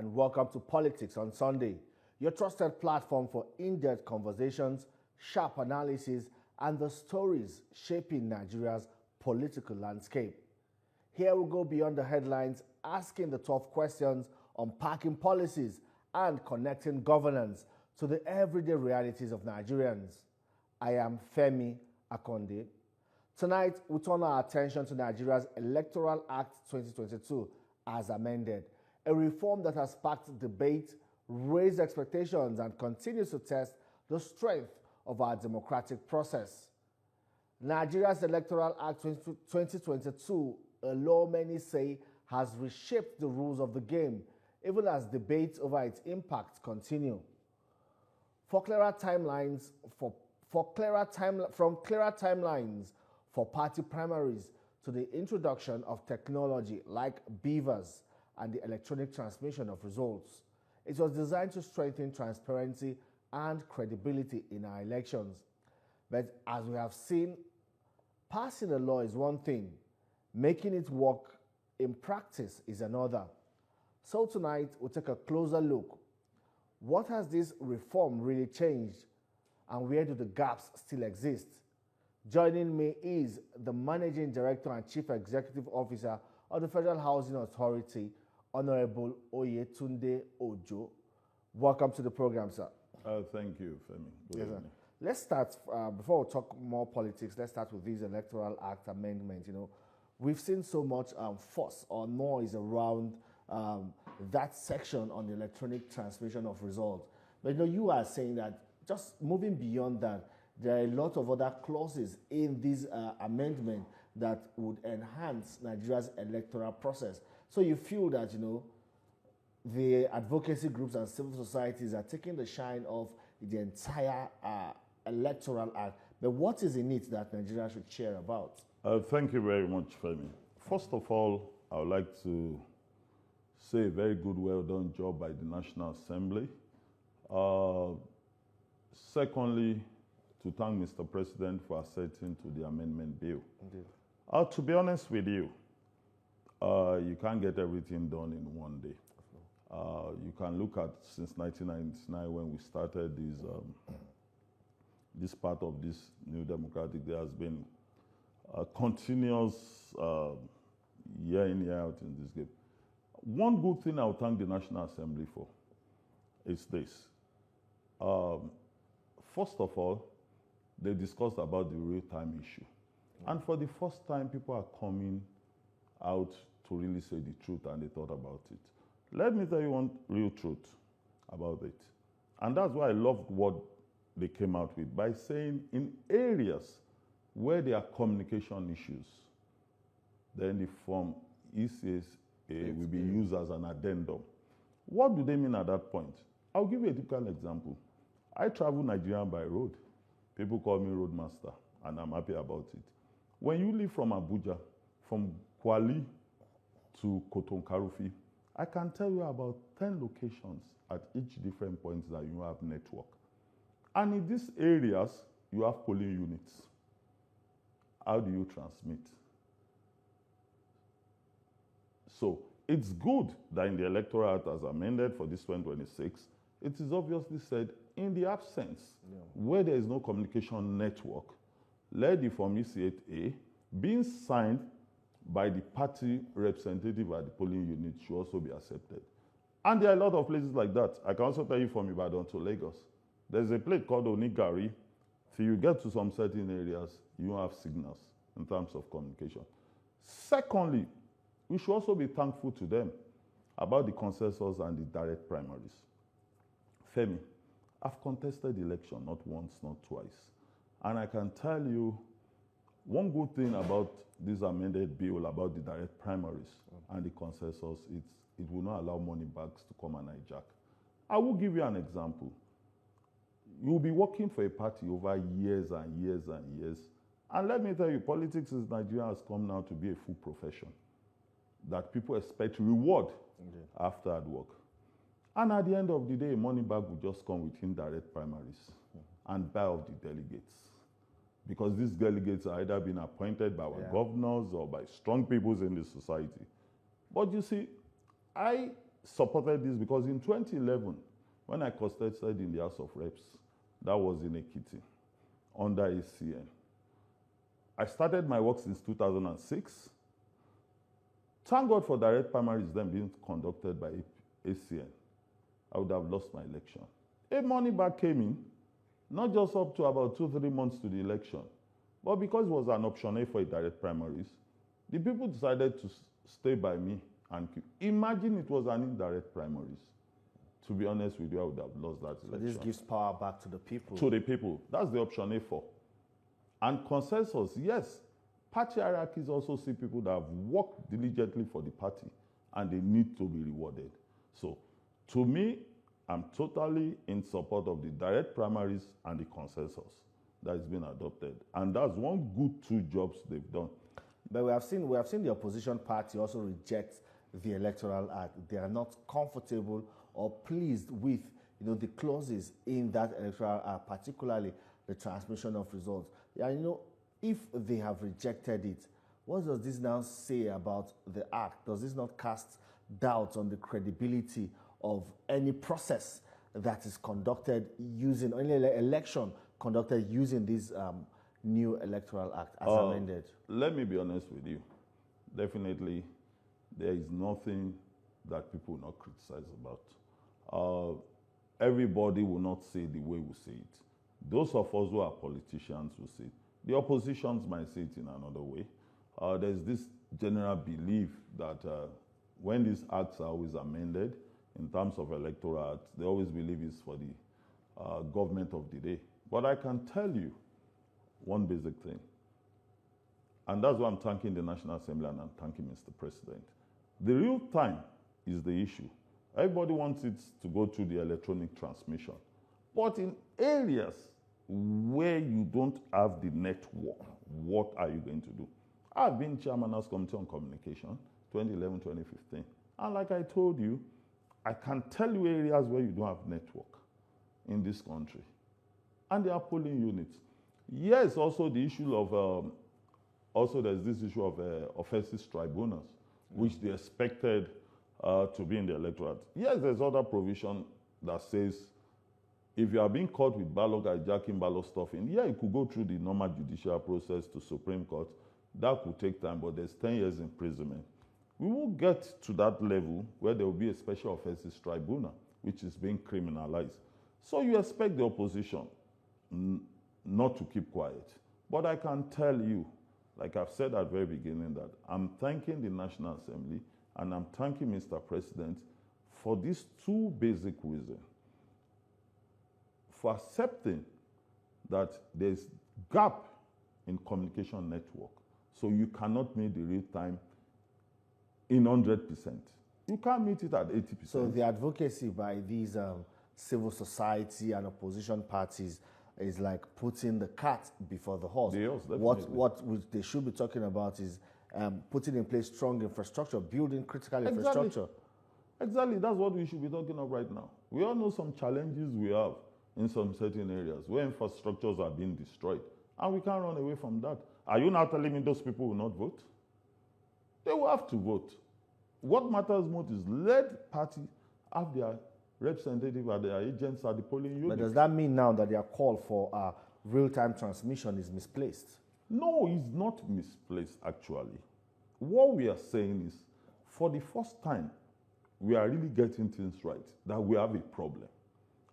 and welcome to Politics on Sunday, your trusted platform for in-depth conversations, sharp analysis, and the stories shaping Nigeria's political landscape. Here we go beyond the headlines, asking the tough questions, unpacking policies, and connecting governance to the everyday realities of Nigerians. I am Femi Akonde. Tonight, we turn our attention to Nigeria's Electoral Act 2022 as amended, a reform that has sparked debate, raised expectations, and continues to test the strength of our democratic process. Nigeria's Electoral Act 2022, a law many say has reshaped the rules of the game, even as debates over its impact continue. From clearer timelines for party primaries to the introduction of technology like beavers and the electronic transmission of results, it was designed to strengthen transparency and credibility in our elections. But as we have seen, passing a law is one thing, making it work in practice is another. So tonight, we'll take a closer look. What has this reform really changed, and where do the gaps still exist? Joining me is the Managing Director and Chief Executive Officer of the Federal Housing Authority, Honorable Oyetunde Ojo. Welcome to the program, sir. Thank you, Femi. Yes, sir. Let's start, before we talk more politics, let's start with this Electoral Act amendment. We've seen so much fuss or noise around that section on the electronic transmission of results. But you are saying that just moving beyond that, there are a lot of other clauses in this amendment that would enhance Nigeria's electoral process. So you feel that, the advocacy groups and civil societies are taking the shine of the entire Electoral Act. But what is in it that Nigeria should care about? Thank you very much, Femi. First of all, I would like to say a very good, well done job by the National Assembly. Secondly, to thank Mr. President for assenting to the amendment bill. Indeed. To be honest with you, you can't get everything done in one day. You can look at since 1999 when we started this part of this new democratic, there has been a continuous year in, year out in this game. One good thing I'll thank the National Assembly for is this. First of all, they discussed about the real-time issue. And for the first time, people are coming out to really say the truth, and they thought about it. Let me tell you one real truth about it. And that's why I loved what they came out with, by saying in areas where there are communication issues, then the form ECSA will be used as an addendum. What do they mean at that point? I'll give you a typical example. I travel Nigeria by road. People call me roadmaster, and I'm happy about it. When you leave from Abuja, from Kwali to Kotonkarufi, I can tell you about 10 locations at each different points that you have network. And in these areas, you have polling units. How do you transmit? So it's good that in the Electoral Act as amended for this 2026, it is obviously said in the absence where there is no communication network, let the Form ECSA being signed by the party representative at the polling unit should also be accepted. And there are a lot of places like that. I can also tell you from Ibadan to Lagos. There's a place called Onigari. Till you get to some certain areas, you have signals in terms of communication. Secondly, we should also be thankful to them about the consensus and the direct primaries. Femi, I've contested the election not once, not twice. And I can tell you one good thing about this amended bill about the direct primaries and the consensus is it will not allow money bags to come and hijack. I will give you an example. You'll be working for a party over years and years and years. And let me tell you, politics in Nigeria has come now to be a full profession that people expect reward after hard work. And at the end of the day, a money bag will just come with indirect primaries and buy off the delegates. Because these delegates are either being appointed by our governors or by strong peoples in the society. But you see, I supported this because in 2011, when I contested in the House of Reps, that was in Ekiti, under ACN. I started my work since 2006. Thank God for direct primaries then being conducted by ACN. I would have lost my election. A money back came in, not just up to about 2-3 months to the election, but because it was an option A for a direct primaries, the people decided to stay by me and keep. Imagine it was an indirect primaries. To be honest with you, I would have lost that election. So this gives power back to the people. To the people. That's the option A for. And consensus, yes. Party hierarchies also see people that have worked diligently for the party and they need to be rewarded. So, to me, I'm totally in support of the direct primaries and the consensus that has been adopted. And that's one good 2 jobs they've done. But we have seen the opposition party also reject the Electoral Act. They are not comfortable or pleased with the clauses in that Electoral Act, particularly the transmission of results. And if they have rejected it, what does this now say about the act? Does this not cast doubt on the credibility of any process that is conducted using, any election conducted using this new Electoral Act as amended? Let me be honest with you. Definitely, there is nothing that people will not criticize about. Everybody will not say the way we see it. Those of us who are politicians will see it. The oppositions might see it in another way. There's this general belief that when these acts are always amended, in terms of electoral acts, they always believe it's for the government of the day. But I can tell you one basic thing, and that's why I'm thanking the National Assembly and I'm thanking Mr. President. The real time is the issue. Everybody wants it to go through the electronic transmission. But in areas where you don't have the network, what are you going to do? I've been chairman of Committee on Communication, 2011, 2015. And like I told you, I can tell you areas where you don't have network in this country. And there are polling units. Yes, also the issue of, there's this issue of offenses tribunals, which they expected to be in the electorate. Yes, there's other provision that says if you are being caught with ballot hijacking, ballot stuffing, yeah, it could go through the normal judicial process to Supreme Court. That could take time, but there's 10 years imprisonment. We will get to that level where there will be a special offenses tribunal, which is being criminalized. So you expect the opposition not to keep quiet. But I can tell you, like I've said at the very beginning, that I'm thanking the National Assembly and I'm thanking Mr. President for these 2 basic reasons. For accepting that there's gap in communication network. So you cannot meet the real time in 100%. You can't meet it at 80%. So the advocacy by these civil society and opposition parties is like putting the cart before the horse. Yes, what they should be talking about is putting in place strong infrastructure, building critical infrastructure. Exactly, that's what we should be talking of right now. We all know some challenges we have in some certain areas where infrastructures are being destroyed. And we can't run away from that. Are you now telling me those people will not vote? They will have to vote. What matters most is let parties have their representative and their agents at the polling unit. But does that mean now that their call for real-time transmission is misplaced? No, it's not misplaced, actually. What we are saying is, for the first time, we are really getting things right, that we have a problem.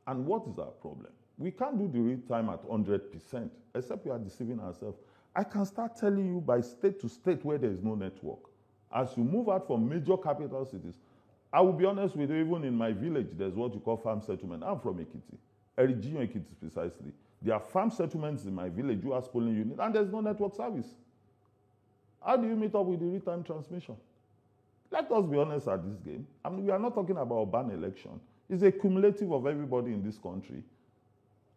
And what is our problem? We can't do the real time at 100%, except we are deceiving ourselves. I can start telling you by state to state where there is no network. As you move out from major capital cities, I will be honest with you, even in my village, there's what you call farm settlement. I'm from Ekiti, Region Ekiti precisely. There are farm settlements in my village who has polling unit, and there's no network service. How do you meet up with the real-time transmission? Let us be honest at this game. I mean, we are not talking about urban election. It's a cumulative of everybody in this country.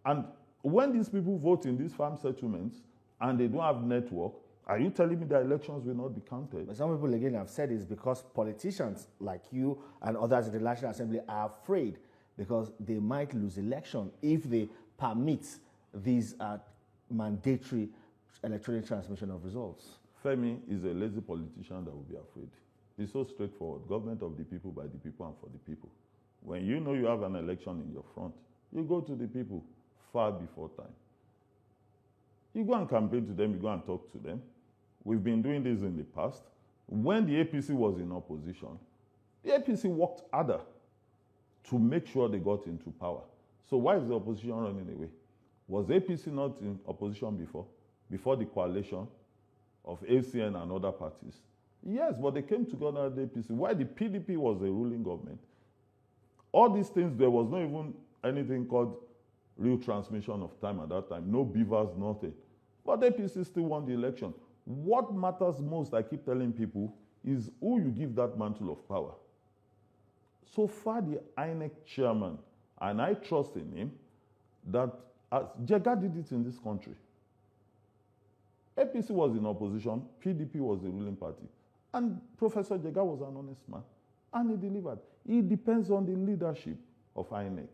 And when these people vote in these farm settlements and they don't have network, are you telling me that elections will not be counted? But some people, again, have said it's because politicians like you and others in the National Assembly are afraid because they might lose election if they permit these mandatory electronic transmission of results. Femi is a lazy politician that will be afraid. It's so straightforward. Government of the people, by the people, and for the people. When you know you have an election in your front, you go to the people far before time. You go and campaign to them, you go and talk to them. We've been doing this in the past. When the APC was in opposition, the APC worked harder to make sure they got into power. So why is the opposition running away? Was APC not in opposition before the coalition of ACN and other parties? Yes, but they came together at the APC. Why the PDP was the ruling government? All these things, there was not even anything called real transmission of time at that time. No beavers, nothing. But the APC still won the election. What matters most, I keep telling people, is who you give that mantle of power. So far, the INEC chairman, and I trust in him, that Jega did it in this country. APC was in opposition, PDP was the ruling party. And Professor Jega was an honest man, and he delivered. It depends on the leadership of INEC.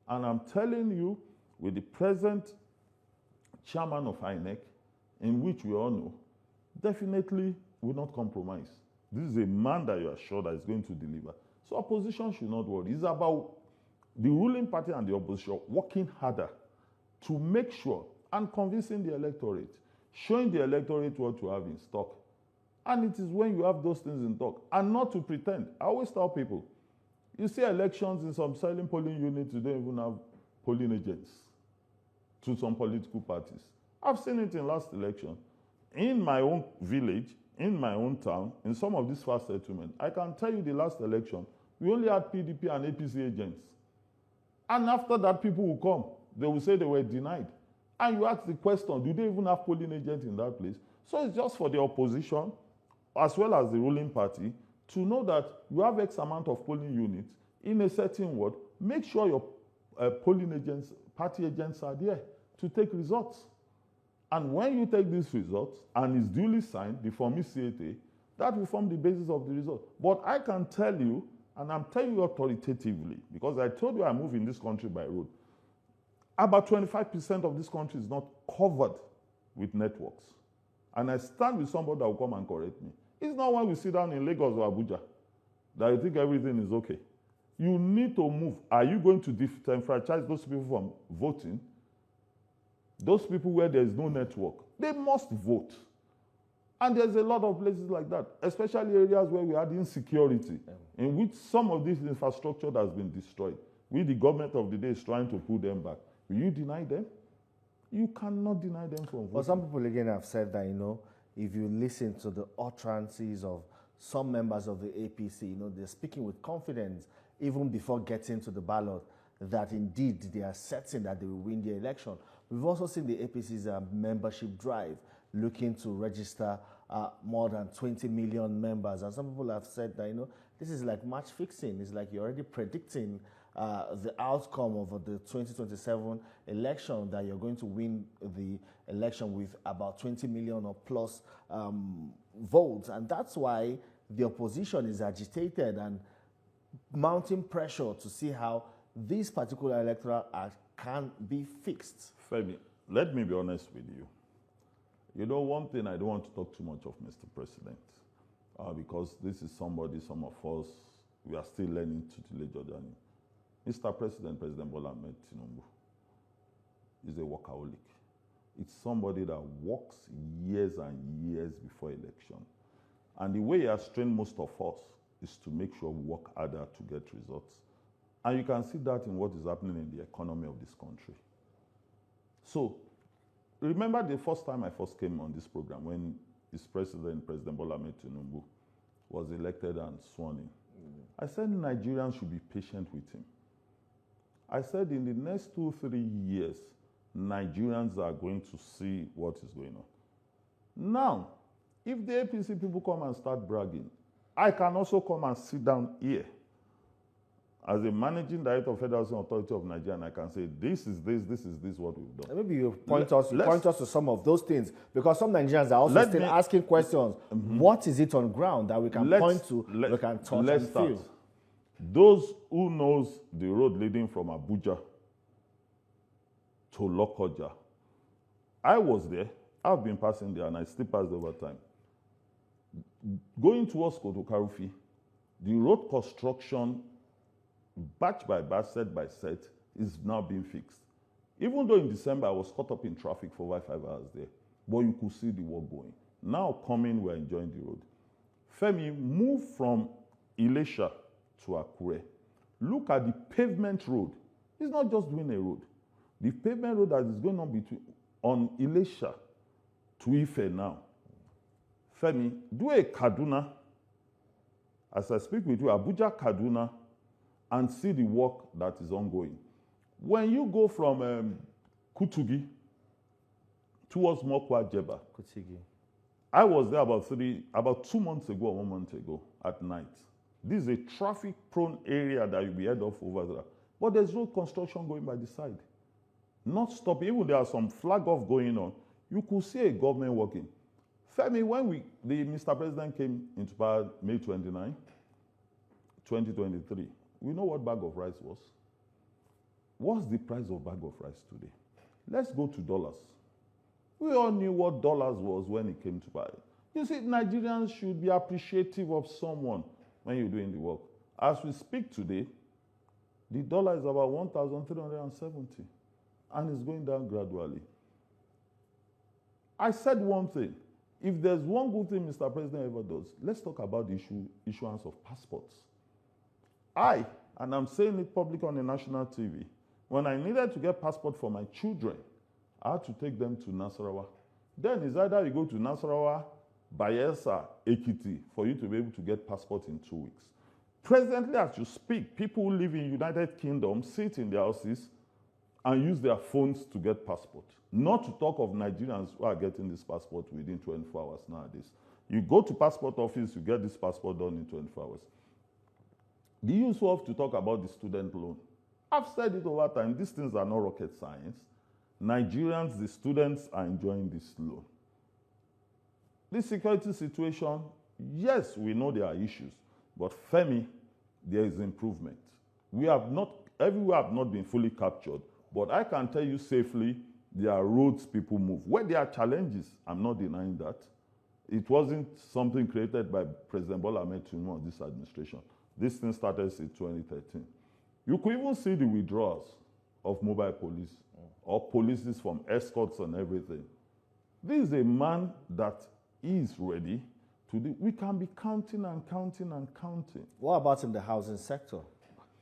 And I'm telling you, with the present chairman of INEC, in which we all know, definitely will not compromise. This is a man that you are sure that is going to deliver. So opposition should not worry. It's about the ruling party and the opposition working harder to make sure and convincing the electorate, showing the electorate what you have in stock. And it is when you have those things in stock, and not to pretend. I always tell people, you see elections in some silent polling units, you don't even have polling agents to some political parties. I've seen it in last election. In my own village, in my own town, in some of these fast settlements, I can tell you the last election, we only had PDP and APC agents. And after that, people will come. They will say they were denied. And you ask the question, do they even have polling agents in that place? So it's just for the opposition, as well as the ruling party, to know that you have X amount of polling units in a certain ward. Make sure your polling agents, party agents are there to take results. And when you take these results and it's duly signed, the Form CAT, that will form the basis of the result. But I can tell you, and I'm telling you authoritatively, because I told you I move in this country by road, about 25% of this country is not covered with networks. And I stand with somebody that will come and correct me. It's not when we sit down in Lagos or Abuja that you think everything is okay. You need to move. Are you going to disenfranchise those people from voting? Those people where there is no network, they must vote. And there's a lot of places like that, especially areas where we had insecurity, in which some of this infrastructure has been destroyed. We, the government of the day, is trying to put them back. Will you deny them? You cannot deny them from voting. But some people again have said that, if you listen to the utterances of some members of the APC, they're speaking with confidence even before getting to the ballot that indeed they are certain that they will win the election. We've also seen the APC's membership drive looking to register more than 20 million members. And some people have said that, this is like match fixing. It's like you're already predicting the outcome of the 2027 election, that you're going to win the election with about 20 million or plus votes. And that's why the opposition is agitated and mounting pressure to see how this particular electoral act can be fixed. Femi, let me be honest with you. One thing, I don't want to talk too much of Mr. President, because this is somebody, some of us, we are still learning to the journey. Mr. President, President Bola Ahmed Tinubu, is a workaholic. It's somebody that works years and years before election. And the way he has trained most of us is to make sure we work harder to get results. And you can see that in what is happening in the economy of this country. So, remember the first time I first came on this program, when his president, President Bola Ahmed Tinubu, was elected and sworn in. I said Nigerians should be patient with him. I said in the next 2-3 years, Nigerians are going to see what is going on. Now, if the APC people come and start bragging, I can also come and sit down here as a managing director of Federal Authority of Nigeria, and I can say, this is what we've done. Maybe you point us to some of those things, because some Nigerians are also still asking questions. What is it on ground that we can point to, we can touch and feel? Those who knows the road leading from Abuja to Lokoja, I was there. I've been passing there, and I still pass over time. Going towards Kotokarufi, the road construction, batch by batch, set by set, is now being fixed. Even though in December I was caught up in traffic for over 5 hours there, but you could see the work going. Now coming, we're enjoying the road. Femi, move from Ilesha to Akure. Look at the pavement road. It's not just doing a road. The pavement road that is going on Ilesha to Ife now. Femi, do a Kaduna, as I speak with you, Abuja, Kaduna, and see the work that is ongoing. When you go from Kutugi towards Mokwa Jeba, Kutigi. I was there about 2 months ago or 1 month ago at night. This is a traffic-prone area that you'll be head off over there. But there's road construction going by the side. Not stopping. Even there are some flag off going on. You could see a government working. Femi, when Mr. President came into power May 29, 2023, we know what bag of rice was. What's the price of bag of rice today? Let's go to dollars. We all knew what dollars was when it came to power. You see, Nigerians should be appreciative of someone when you're doing the work. As we speak today, the dollar is about 1,370, and it's going down gradually. I said one thing. If there's one good thing Mr. President ever does, let's talk about the issuance of passports. And I'm saying it publicly on the national TV, when I needed to get passport for my children, I had to take them to Nasarawa. Then it's either you go to Nasarawa, Bayelsa, Ekiti, for you to be able to get passport in 2 weeks. Presently, as you speak, people who live in United Kingdom sit in their houses and use their phones to get passport. Not to talk of Nigerians who are getting this passport within 24 hours nowadays. You go to passport office, you get this passport done in 24 hours. The use of to talk about the student loan. I've said it over time, these things are not rocket science. Nigerians, the students, are enjoying this loan. The security situation, yes, we know there are issues, but Femi, there is improvement. Everywhere have not been fully captured, but I can tell you safely, there are roads people move. Where there are challenges, I'm not denying that. It wasn't something created by President Bola Ahmed Tinubu of this administration. This thing started in 2013. You could even see the withdrawals of mobile police or policies from escorts and everything. This is a man that is ready to do. We can be counting and counting and counting. What about in the housing sector?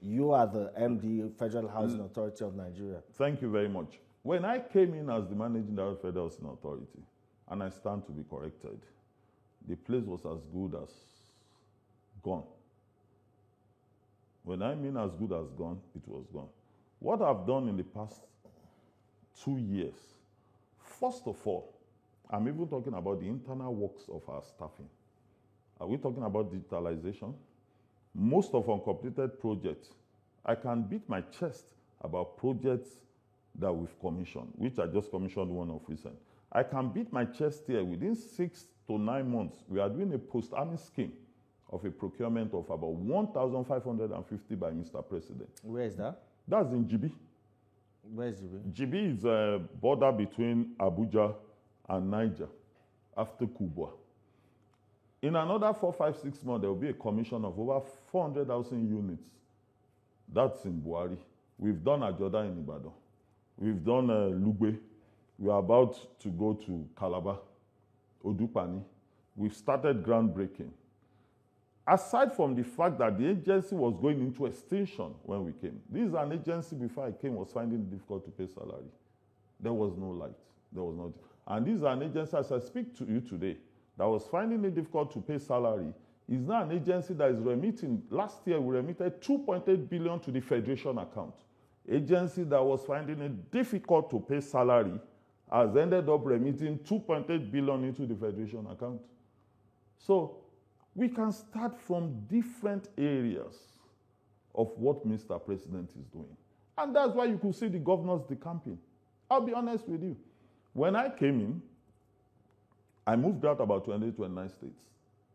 You are the MD, Federal Housing Authority of Nigeria. Thank you very much. When I came in as the managing director of Federal Housing Authority, and I stand to be corrected, the place was as good as gone. When I mean as good as gone, it was gone. What I've done in the past 2 years, first of all, I'm even talking about the internal works of our staffing. Are we talking about digitalization? Most of uncompleted projects, I can beat my chest about projects that we've commissioned, which I just commissioned one of recent. I can beat my chest here. Within 6 to 9 months, we are doing a post-army scheme of a procurement of about 1,550 by Mr. President. Where is that? That's in Jibi. Where is Jibi? Jibi is a border between Abuja and Niger after Kubwa. In another 4, 5, 6 months, there will be a commission of over 400,000 units. That's in Buhari. We've done Ajoda in Ibadan. We've done Lugbe. We are about to go to Calabar, Odupani. We've started groundbreaking. Aside from the fact that the agency was going into extinction when we came, this is an agency before I came was finding it difficult to pay salary. There was no light. There was not. And this is an agency, as I speak to you today, that was finding it difficult to pay salary, is now an agency that is remitting. Last year, we remitted 2.8 billion to the Federation account. Agency that was finding it difficult to pay salary has ended up remitting 2.8 billion into the Federation account. So we can start from different areas of what Mr. President is doing. And that's why you could see the governors decamping. I'll be honest with you. When I came in, I moved out about 28, 29 states.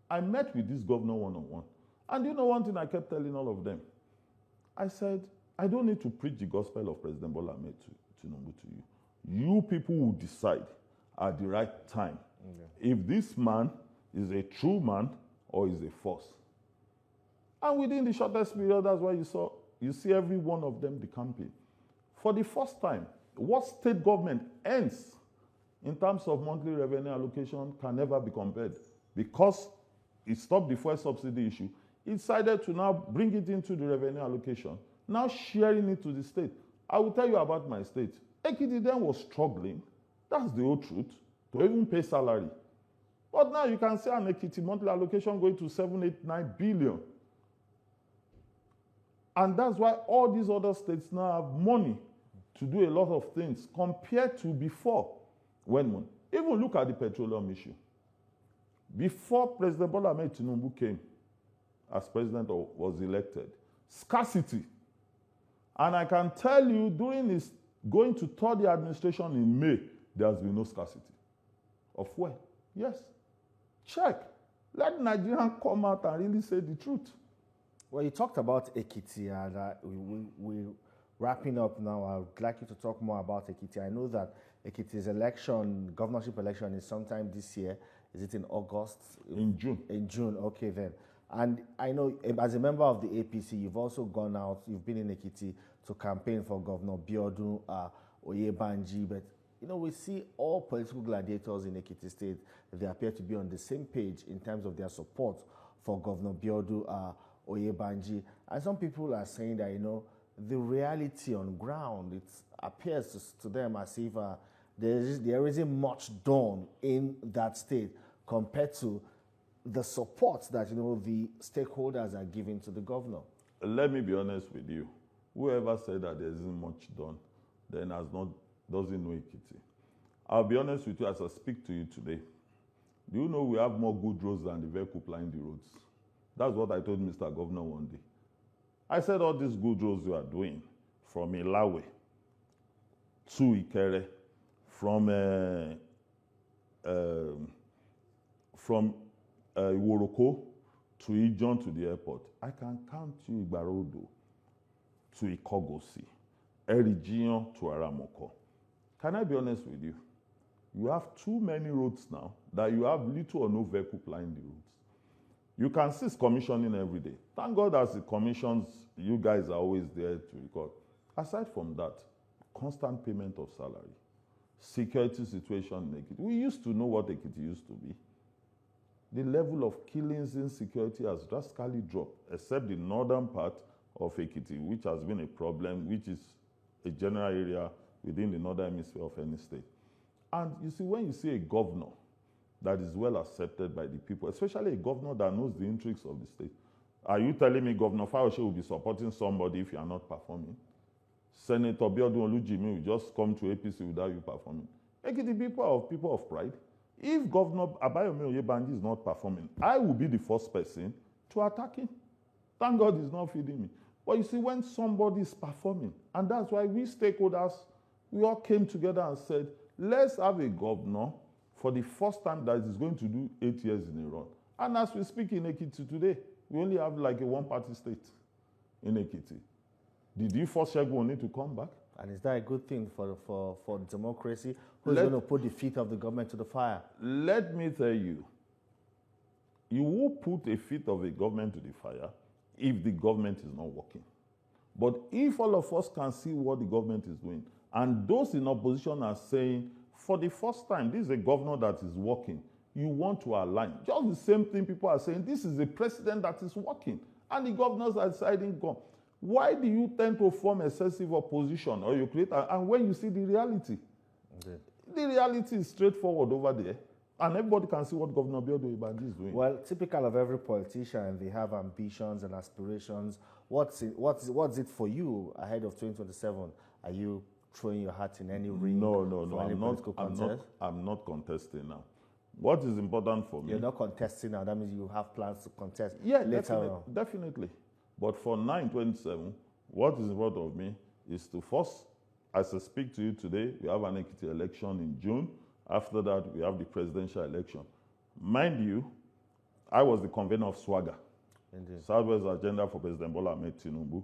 I met with this governor one-on-one. And you know one thing I kept telling all of them? I said, I don't need to preach the gospel of President Bola Ahmed Tinubu to you. You people will decide at the right time if this man is a true man or is a force. And within the shortest period, that's why you see every one of them decamping. For the first time, what state government earns in terms of monthly revenue allocation can never be compared. Because it stopped the fuel subsidy issue, it decided to now bring it into the revenue allocation, now sharing it to the state. I will tell you about my state. Ekiti then was struggling, that's the whole truth, to even pay salary. But now you can see an Ekiti monthly allocation going to 7, 8, 9 billion. And that's why all these other states now have money to do a lot of things compared to before. Even look at the petroleum issue. Before President Bola Ahmed Tinubu came as president or was elected, scarcity. And I can tell you, during his going to third year administration in May, there has been no scarcity of fuel. Yes. Check. Let Nigerians come out and really say the truth. Well, you talked about Ekiti, and we're wrapping up now. I would like you to talk more about Ekiti. I know that Ekiti's election, governorship election, is sometime this year. Is it in August? In June. In June, okay then. And I know, as a member of the APC, you've also gone out, you've been in Ekiti to campaign for Governor Biodun Oyebanji, but you know, we see all political gladiators in Ekiti State, they appear to be on the same page in terms of their support for Governor Biodun Oyebanji. And some people are saying that, you know, the reality on ground, it appears to them as if there isn't much done in that state compared to the support that, you know, the stakeholders are giving to the governor. Let me be honest with you. Whoever said that there isn't much done, then doesn't know Ekiti. I'll be honest with you as I speak to you today. Do you know we have more good roads than the vehicle plying the roads? That's what I told Mr. Governor one day. I said all these good roads you are doing, from Ilawe to Ikere, from Iworoko to Ijon to the airport, I can count you Igbarodo to Ikogosi, Erigion to Aramoko. Can I be honest with you? You have too many roads now that you have little or no vehicle plying the roads. You can see commissioning every day. Thank God as the commissions, you guys are always there to record. Aside from that, constant payment of salary, security situation in Ekiti. We used to know what Ekiti used to be. The level of killings insecurity has drastically dropped, except the northern part of Ekiti, which has been a problem, which is a general area within the northern hemisphere of any state. And you see, when you see a governor that is well accepted by the people, especially a governor that knows the intrigues of the state, are you telling me Governor Fayose will be supporting somebody if you are not performing? Senator Biodun Olujimi will just come to APC without you performing. Ekiti people of pride. If Governor Abayomi Oyebanji is not performing, I will be the first person to attack him. Thank God he's not feeding me. But you see, when somebody is performing, and that's why we stakeholders, we all came together and said, let's have a governor for the first time that is going to do 8 years in a row. And as we speak in Ekiti today, we only have like a one-party state in Ekiti. Did you force Segun need to come back? And is that a good thing for democracy? Who's going to put the feet of the government to the fire? Let me tell you, you will put a feet of a government to the fire if the government is not working. But if all of us can see what the government is doing, and those in opposition are saying, for the first time, this is a governor that is working, you want to align. Just the same thing people are saying, this is a president that is working, and the governors are deciding, go. Why do you tend to form excessive opposition, or you create, and when you see the reality? Okay. The reality is straightforward over there, and everybody can see what Governor Biodun Oyebanji is doing. Well, typical of every politician, they have ambitions and aspirations. What's it for you ahead of 2027? Are you throwing your hat in any ring? No. I'm not contesting now. What is important for me? You're not contesting now. That means you have plans to contest later on. Definitely. But for 9/27, what is important of me is to first, as I speak to you today, we have an Ekiti election in June. After that, we have the presidential election. Mind you, I was the convener of Swagger, Southwest Agenda for President Bola Ahmed Tinubu.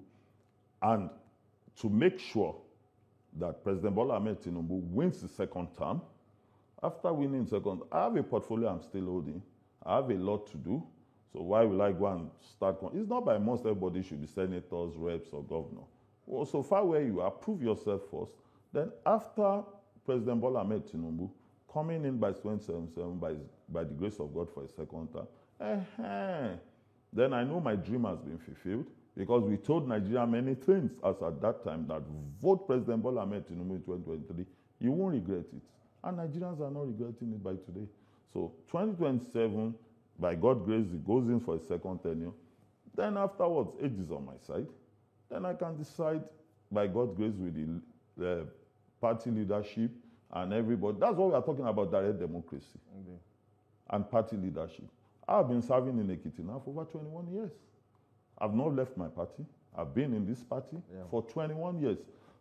And to make sure that President Bola Ahmed Tinubu wins the second term, after winning second, I have a portfolio I'm still holding. I have a lot to do. So why will I go and start? It's not by must everybody should be senators, reps, or governor. Well, so far where you are, prove yourself first. Then after President Bola Ahmed Tinubu coming in by 2077 by the grace of God for a second term, then I know my dream has been fulfilled, because we told Nigeria many things as at that time that vote President Bola Ahmed Tinubu in 2023, you won't regret it. And Nigerians are not regretting it by today. So 2027, by God's grace, it goes in for a second tenure. Then afterwards, age is on my side. Then I can decide, by God's grace, with the party leadership and everybody. That's what we are talking about, direct democracy and party leadership. I've been serving in Ekiti now for over 21 years. I've not left my party. I've been in this party for 21 years.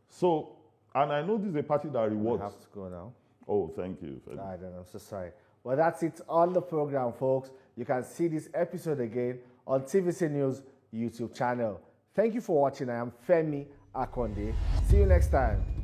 So, and I know this is a party that rewards. I have to go now. Oh, thank you. I'm so sorry. Well, that's it on the program, folks. You can see this episode again on TVC News YouTube channel. Thank you for watching. I am Femi Akonde. See you next time.